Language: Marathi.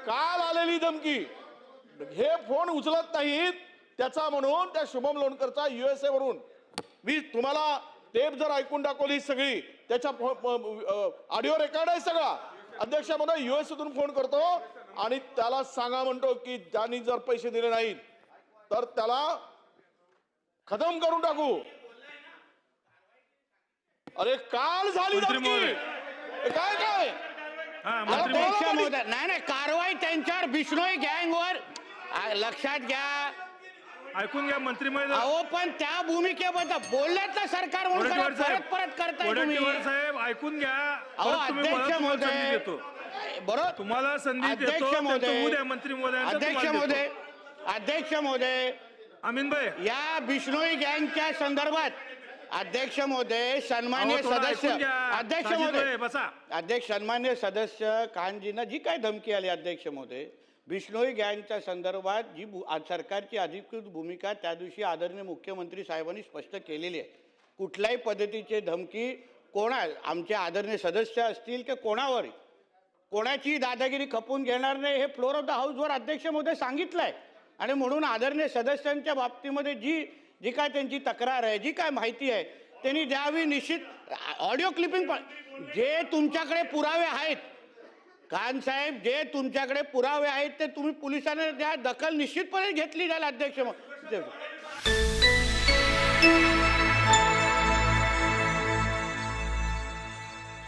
काल आलेली धमकी, हे फोन उचलत नाहीत त्याचा म्हणून त्या शुभम लोणकरचा USA वरून मी तुम्हाला टेप जर ऐकून दाखवली सगळी, त्याच्या ऑडिओ रेकॉर्ड आहे सगळा. अध्यक्ष म्हणून USA फोन करतो आणि त्याला सांगा म्हणतो की ज्यांनी जर पैसे दिले नाहीत तर त्याला खतम करून टाकू. अरे काल झाली धमकी, काय काय अध्यक्ष महोदय, नाही कारवाई त्यांच्यावर बिश्नोई गँगवर लक्षात घ्या. ऐकून घ्या मंत्री महोदय. अहो पण त्या भूमिकेबद्दल बोलल्यात ना सरकार म्हणून परत करताय तुम्ही. साहेब ऐकून घ्या. अहो अध्यक्ष महोदय, बरोबर तुम्हाला संधी देतो. अध्यक्ष महोदय, उद्या मंत्री महोदय, अध्यक्ष महोदय अमीन भाई, या बिश्नोई गँगच्या संदर्भात अध्यक्ष महोदय, सन्मान्य सदस्य, अध्यक्ष महोदय बसा. अध्यक्ष सन्मान्य सदस्य कानजींना जी काय धमकी आली अध्यक्ष महोदय, बिश्नोई गँगच्या संदर्भात जी सरकारची अधिकृत भूमिका त्या दिवशी आदरणीय मुख्यमंत्री साहेबांनी स्पष्ट केलेली आहे. कुठल्याही पद्धतीची धमकी आमचे आदरणीय सदस्य असतील की कोणावर कोणाची दादागिरी खपून घेणार नाही हे फ्लोर ऑफ द हाऊसवर अध्यक्ष महोदय सांगितलंय. आणि म्हणून आदरणीय सदस्यांच्या बाबतीमध्ये जी काय त्यांची तक्रार आहे, जी काय माहिती आहे त्यांनी द्यावी. निश्चित ऑडिओ क्लिपिंग पण जे तुमच्याकडे पुरावे आहेत खान साहेब, जे तुमच्याकडे पुरावे आहेत ते तुम्ही पोलिसांना द्या. दखल निश्चितपणे घेतली जाईल अध्यक्ष महोदय.